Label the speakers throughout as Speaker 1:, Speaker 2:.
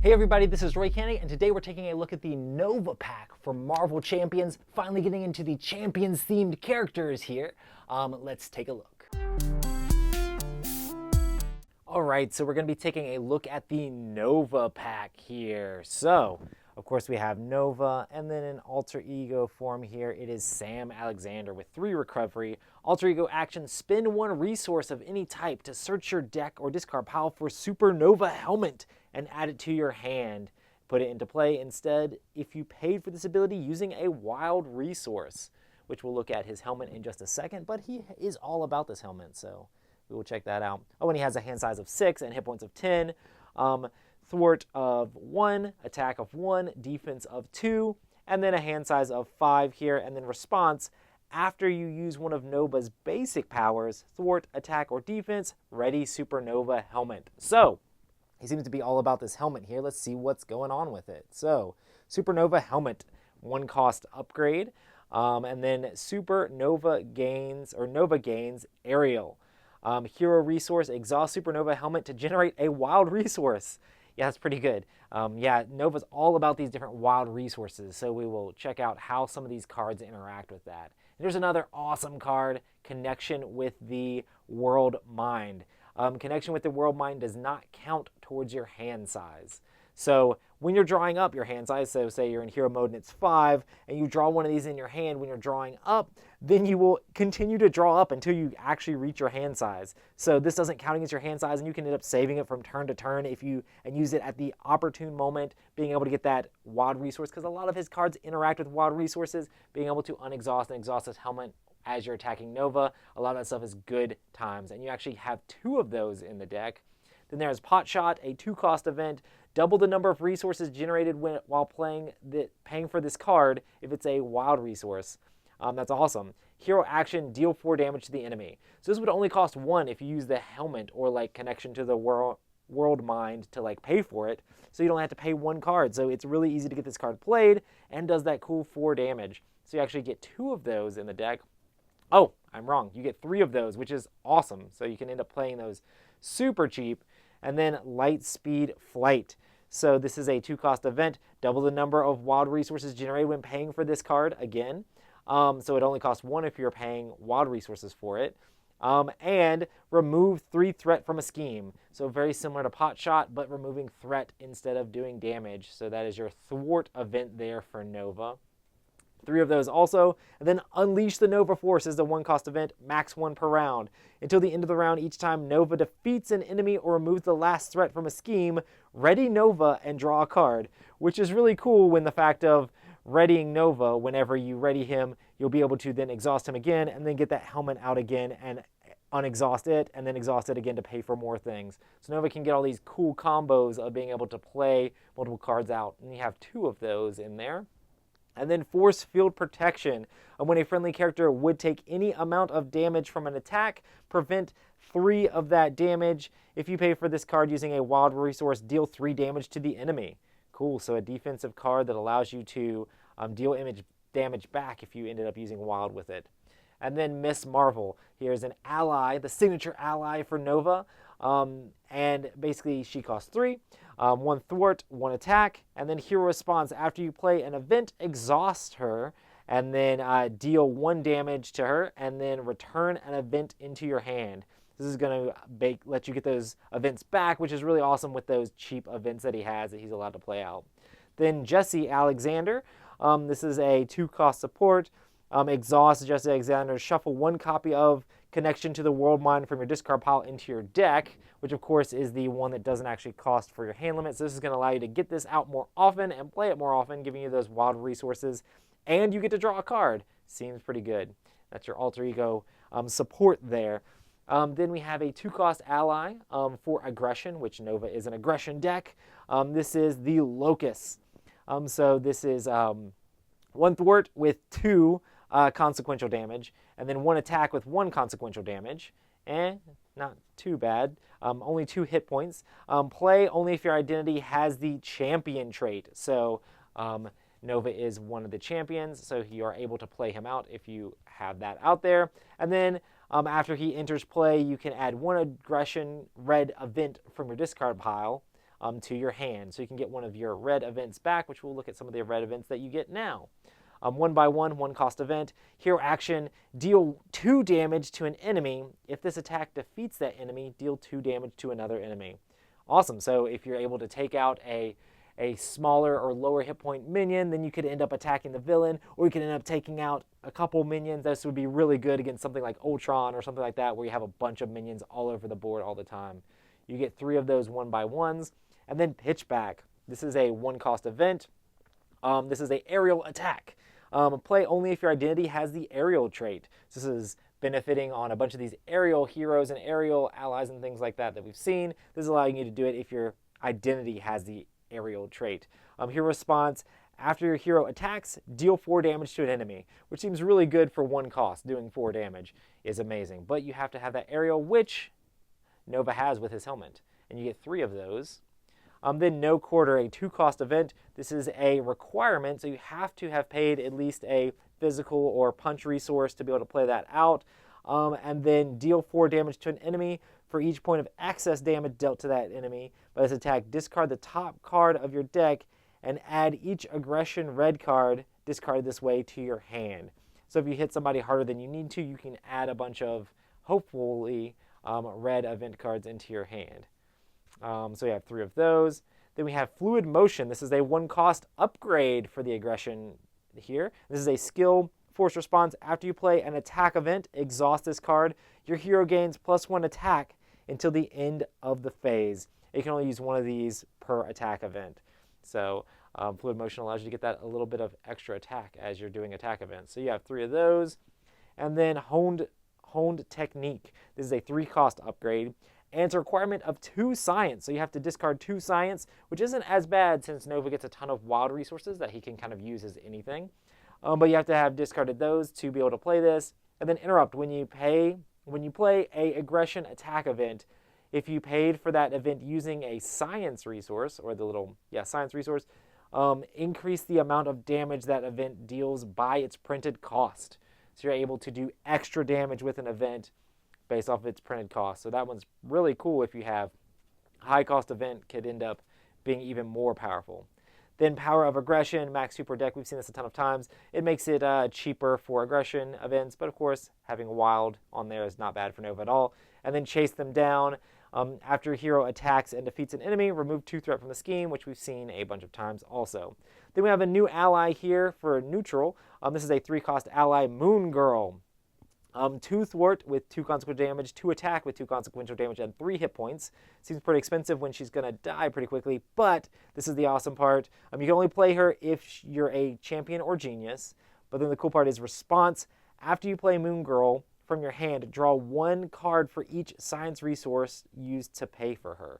Speaker 1: Hey everybody, this is Roy Cannaday, and today we're taking a look at the Nova Pack for Marvel Champions, finally getting into the Champions-themed characters here. Let's take a look. Alright, so we're going to be taking a look at the Nova Pack here. So, of course we have Nova, and then in alter ego form here, it is Sam Alexander with 3 recovery. Alter ego action, spend 1 resource of any type to search your deck or discard pile for Supernova Helmet and add it to your hand. Put it into play instead if you paid for this ability using a wild resource, which we'll look at his helmet in just a second, but he is all about this helmet, so we will check that out. Oh, and he has a hand size of 6 and hit points of 10. Thwart of 1, attack of 1, defense of 2, and then a hand size of 5 here, and then response. After you use one of Nova's basic powers, thwart, attack, or defense, ready Supernova Helmet. So, he seems to be all about this helmet here. Let's see what's going on with it. So, Supernova Helmet, 1 cost upgrade, and then Supernova gains, or Nova gains, Aerial. Hero resource, exhaust Supernova Helmet to generate a wild resource. Yeah, that's pretty good. Yeah, Nova's all about these different wild resources, so we will check out how some of these cards interact with that. And there's another awesome card, Connection with the World Mind. Connection with the World Mind does not count towards your hand size. So when you're drawing up your hand size, so say you're in hero mode and it's 5, and you draw one of these in your hand when you're drawing up, then you will continue to draw up until you actually reach your hand size. So this doesn't count against your hand size, and you can end up saving it from turn to turn and use it at the opportune moment, being able to get that wild resource, because a lot of his cards interact with wild resources, being able to unexhaust and exhaust his helmet as you're attacking Nova. A lot of that stuff is good times, and you actually have 2 of those in the deck. Then there's Pot Shot, a 2-cost event. Double the number of resources generated while paying for this card if it's a wild resource. That's awesome. Hero action, deal 4 damage to the enemy. So this would only cost 1 if you use the helmet or like Connection to the World Mind to like pay for it. So you don't have to pay 1 card. So it's really easy to get this card played and does that cool 4 damage. So you actually get 2 of those in the deck. Oh, I'm wrong. You get 3 of those, which is awesome. So you can end up playing those super cheap. And then Light Speed Flight. So this is a 2-cost event. Double the number of wild resources generated when paying for this card again. So it only costs 1 if you're paying wild resources for it. And remove 3 threat from a scheme. So very similar to Pot Shot, but removing threat instead of doing damage. So that is your thwart event there for Nova. 3 of those also. And then Unleash the Nova Force is the 1-cost event, max 1 per round. Until the end of the round, each time Nova defeats an enemy or removes the last threat from a scheme, ready Nova and draw a card, which is really cool when the fact of readying Nova, whenever you ready him, you'll be able to then exhaust him again and then get that helmet out again and unexhaust it and then exhaust it again to pay for more things. So Nova can get all these cool combos of being able to play multiple cards out, and you have 2 of those in there. And then Force Field Protection. When a friendly character would take any amount of damage from an attack, prevent 3 of that damage. If you pay for this card using a wild resource, deal 3 damage to the enemy. Cool, so a defensive card that allows you to deal damage back if you ended up using wild with it. And then Miss Marvel. Here's an ally, the signature ally for Nova. And basically she costs 3. 1 thwart, 1 attack, and then hero response. After you play an event, exhaust her, and then deal 1 damage to her, and then return an event into your hand. This is going to let you get those events back, which is really awesome with those cheap events that he has that he's allowed to play out. Then Jesse Alexander. This is a 2-cost support. Exhaust Jesse Alexander. Shuffle 1 copy of Connection to the World Mind from your discard pile into your deck, which of course is the one that doesn't actually cost for your hand limit. So this is going to allow you to get this out more often and play it more often, giving you those wild resources, and you get to draw a card. Seems pretty good. That's your alter ego support there. Then we have a 2-cost ally for aggression, which Nova is an aggression deck. This is the Locust. So this is 1 thwart with 2 consequential damage, and then 1 attack with 1 consequential damage. Not too bad. Only 2 hit points. Play only if your identity has the champion trait. So Nova is one of the champions, so you are able to play him out if you have that out there. And then after he enters play, you can add 1 aggression red event from your discard pile. to your hand. So you can get one of your red events back, which we'll look at some of the red events that you get now. 1x1, 1-cost event. Hero action, deal 2 damage to an enemy. If this attack defeats that enemy, deal 2 damage to another enemy. Awesome. So if you're able to take out a smaller or lower hit point minion, then you could end up attacking the villain, or you could end up taking out a couple minions. This would be really good against something like Ultron or something like that, where you have a bunch of minions all over the board all the time. You get 3 of those 1x1s. And then Pitchback. This is a 1-cost event. This is an aerial attack. Play only if your identity has the aerial trait. So this is benefiting on a bunch of these aerial heroes and aerial allies and things like that we've seen. This is allowing you to do it if your identity has the aerial trait. Hero response, after your hero attacks, deal 4 damage to an enemy, which seems really good for 1 cost. Doing 4 damage is amazing. But you have to have that aerial, which Nova has with his helmet. And you get 3 of those. Then No Quarter, a 2-cost event. This is a requirement, so you have to have paid at least a physical or punch resource to be able to play that out. And then deal 4 damage to an enemy. For each point of excess damage dealt to that enemy by this attack, discard the top card of your deck and add each aggression red card discarded this way to your hand. So if you hit somebody harder than you need to, you can add a bunch of, hopefully, red event cards into your hand. So we have 3 of those. Then we have Fluid Motion. This is a 1-cost upgrade for the aggression here. This is a skill force response. After you play an attack event, exhaust this card. Your hero gains +1 attack until the end of the phase. You can only use 1 of these per attack event. So Fluid Motion allows you to get that a little bit of extra attack as you're doing attack events. So you have 3 of those. And then Honed Technique. This is a 3-cost upgrade. And it's a requirement of 2 science. So you have to discard 2 science, which isn't as bad since Nova gets a ton of wild resources that he can kind of use as anything. But you have to have discarded those to be able to play this. And then Interrupt. When you play a aggression attack event, if you paid for that event using a science resource, or the little, science resource, increase the amount of damage that event deals by its printed cost. So you're able to do extra damage with an event based off of its printed cost. So that one's really cool if you have a high-cost event, could end up being even more powerful. Then Power of Aggression, Max Super Deck. We've seen this a ton of times. It makes it cheaper for aggression events, but of course, having a wild on there is not bad for Nova at all. And then Chase Them Down. After a hero attacks and defeats an enemy, remove 2 threat from the scheme, which we've seen a bunch of times also. Then we have a new ally here for neutral. This is a 3-cost ally, Moon Girl. 2 thwart with 2 consequential damage, 2 attack with 2 consequential damage, and 3 hit points. Seems pretty expensive when she's going to die pretty quickly, but this is the awesome part. You can only play her if you're a champion or genius, but then the cool part is response. After you play Moon Girl from your hand, draw 1 card for each science resource used to pay for her.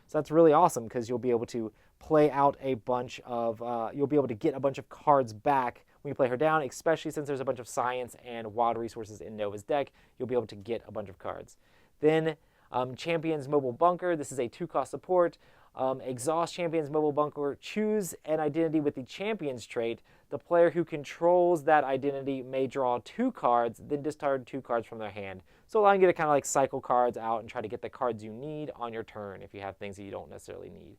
Speaker 1: So that's really awesome because you'll be able to play out a bunch of, you'll be able to get a bunch of cards back when you play her down, especially since there's a bunch of science and wild resources in Nova's deck. You'll be able to get a bunch of cards. Then Champion's Mobile Bunker. This is a 2-cost support. Exhaust Champion's Mobile Bunker. Choose an identity with the Champion's trait. The player who controls that identity may draw 2 cards, then discard 2 cards from their hand. So allowing you to kind of like cycle cards out and try to get the cards you need on your turn if you have things that you don't necessarily need.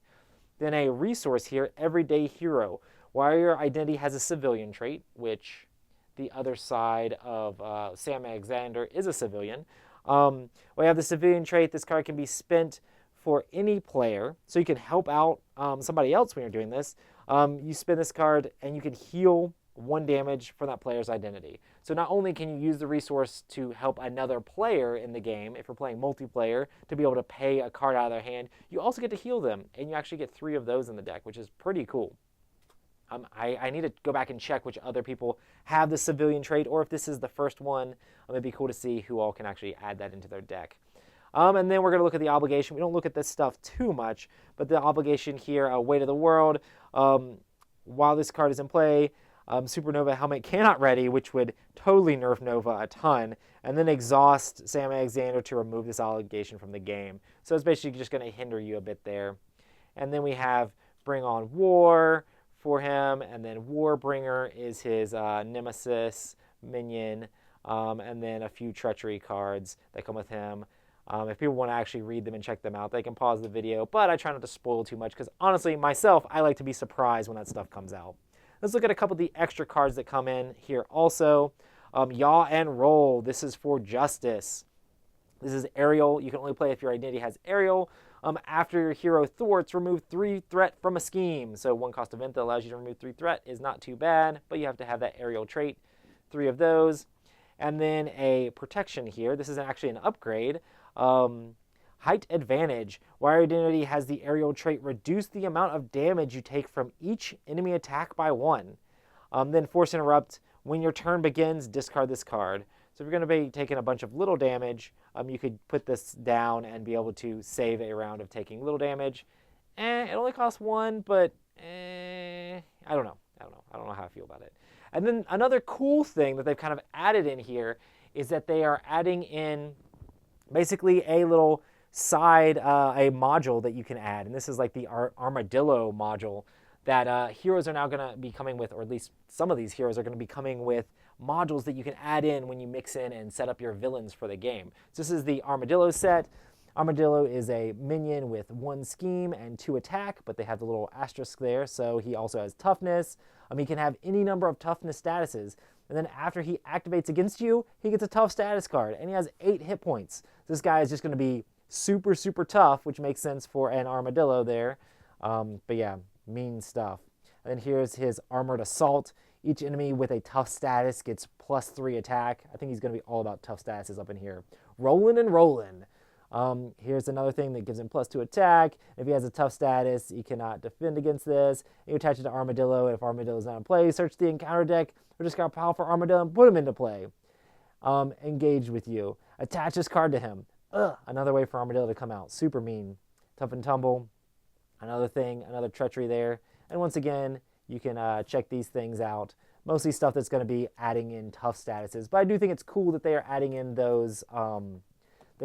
Speaker 1: Then a resource here, Everyday Hero. While your identity has a civilian trait, which the other side of Sam Alexander is a civilian. While you have the civilian trait, this card can be spent for any player. So you can help out somebody else when you're doing this. You spend this card and you can heal 1 damage from that player's identity. So not only can you use the resource to help another player in the game, if you're playing multiplayer, to be able to pay a card out of their hand, you also get to heal them, and you actually get 3 of those in the deck, which is pretty cool. I need to go back and check which other people have the civilian trait, or if this is the first one. It'd be cool to see who all can actually add that into their deck. And then we're going to look at the obligation. We don't look at this stuff too much, but the obligation here, Weight of the World. While this card is in play, Supernova Helmet cannot ready, which would totally nerf Nova a ton, and then exhaust Sam Alexander to remove this obligation from the game. So it's basically just going to hinder you a bit there. And then we have Bring On War for him, and then Warbringer is his nemesis minion, and then a few treachery cards that come with him. If people want to actually read them and check them out, they can pause the video, but I try not to spoil too much because honestly, myself, I like to be surprised when that stuff comes out. Let's look at a couple of the extra cards that come in here also. Yaw and Roll. This is for Justice. This is Aerial. You can only play if your identity has Aerial. After your hero thwarts, remove 3 threat from a scheme. So 1 cost event that allows you to remove 3 threat is not too bad, but you have to have that Aerial trait. 3 of those. And then a protection here. This is actually an upgrade. Height Advantage. While your identity has the Aerial trait, reduce the amount of damage you take from each enemy attack by 1. Then Force Interrupt. When your turn begins, discard this card. So if you're going to be taking a bunch of little damage, you could put this down and be able to save a round of taking little damage. It only costs 1, but I don't know. I don't know how I feel about it. And then another cool thing that they've kind of added in here is that they are adding in basically a little side, a module that you can add. And this is like the Armadillo module that heroes are now going to be coming with, or at least some of these heroes are going to be coming with modules that you can add in when you mix in and set up your villains for the game. So this is the Armadillo set. Armadillo is a minion with 1 scheme and 2 attack, but they have the little asterisk there, so he also has toughness. He can have any number of toughness statuses, and then after he activates against you, he gets a tough status card, and he has 8 hit points. This guy is just going to be super, super tough, which makes sense for an Armadillo there. But yeah, mean stuff. And then here's his Armored Assault. Each enemy with a tough status gets +3 attack. I think he's going to be all about tough statuses up in here. Rollin' and rollin'. Here's another thing that gives him +2 attack. If he has a tough status, he cannot defend against this. You attach it to Armadillo. If Armadillo is not in play, search the encounter deck or discard a powerful Armadillo and put him into play. Engage with you. Attach this card to him. Another way for Armadillo to come out. Super mean. Tough and tumble. Another thing, another treachery there. And once again, you can check these things out. Mostly stuff that's going to be adding in tough statuses. But I do think it's cool that they are adding in those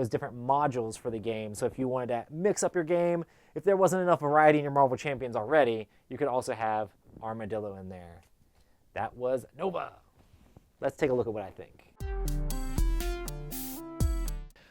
Speaker 1: different modules for the game. So if you wanted to mix up your game, if there wasn't enough variety in your Marvel Champions already, you could also have Armadillo in there. That was Nova. Let's take a look at what I think.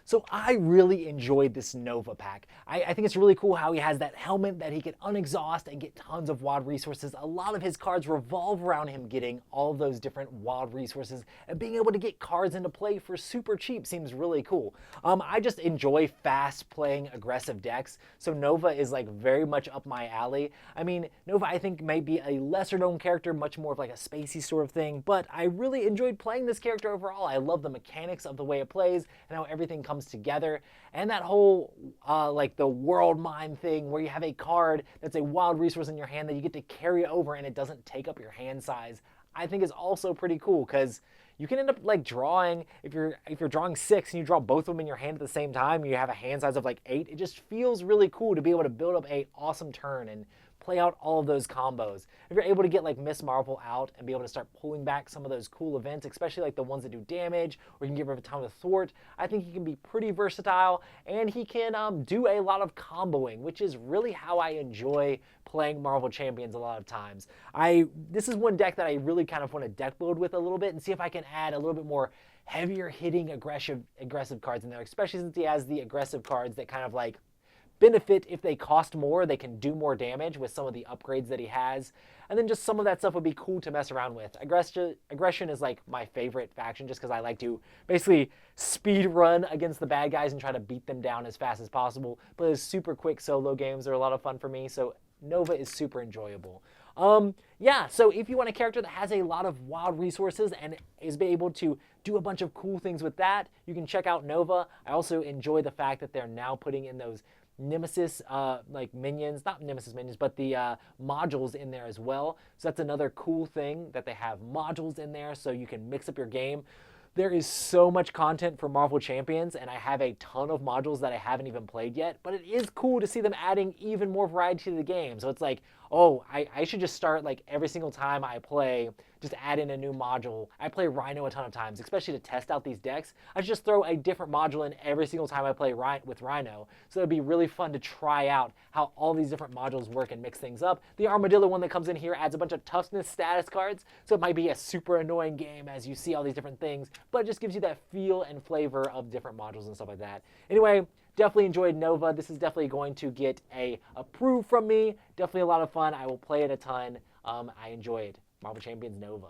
Speaker 1: So I really enjoyed this Nova pack. I think it's really cool how he has that helmet that he can unexhaust and get tons of wild resources. A lot of his cards revolve around him getting all those different wild resources, and being able to get cards into play for super cheap seems really cool. I just enjoy fast playing aggressive decks, so Nova is like very much up my alley. I mean, Nova I think may be a lesser known character, much more of like a spacey sort of thing, but I really enjoyed playing this character overall. I love the mechanics of the way it plays and how everything comes together, and that whole like the world mind thing where you have a card that's a wild resource in your hand that you get to carry over and it doesn't take up your hand size, I think is also pretty cool, because you can end up like drawing, if you're drawing 6 and you draw both of them in your hand at the same time, you have a hand size of like 8, it just feels really cool to be able to build up a awesome turn and play out all of those combos. If you're able to get like Miss Marvel out and be able to start pulling back some of those cool events, especially like the ones that do damage, or you can get rid of a ton of thwart, I think he can be pretty versatile, and he can do a lot of comboing, which is really how I enjoy playing Marvel Champions a lot of times. This is one deck that I really kind of want to deck load with a little bit and see if I can add a little bit more heavier hitting aggressive cards in there, especially since he has the aggressive cards that kind of like benefit if they cost more, they can do more damage with some of the upgrades that he has. And then just some of that stuff would be cool to mess around with. Aggression is like my favorite faction just because I like to basically speed run against the bad guys and try to beat them down as fast as possible. But those super quick solo games are a lot of fun for me, so Nova is super enjoyable. Yeah, so if you want a character that has a lot of wild resources and is able to do a bunch of cool things with that, you can check out Nova. I also enjoy the fact that they're now putting in those Nemesis like minions, not Nemesis minions, but the modules in there as well. So that's another cool thing, that they have modules in there so you can mix up your game. There is so much content for Marvel Champions, and I have a ton of modules that I haven't even played yet, but it is cool to see them adding even more variety to the game. So it's like, oh, I should just start like every single time I play just add in a new module. I play Rhino a ton of times, especially to test out these decks. I just throw a different module in every single time I play with Rhino. So it'd be really fun to try out how all these different modules work and mix things up. The Armadillo one that comes in here adds a bunch of toughness status cards, so it might be a super annoying game as you see all these different things, but it just gives you that feel and flavor of different modules and stuff like that. Anyway, definitely enjoyed Nova. This is definitely going to get a approve from me. Definitely a lot of fun. I will play it a ton. I enjoyed Marvel Champions Nova.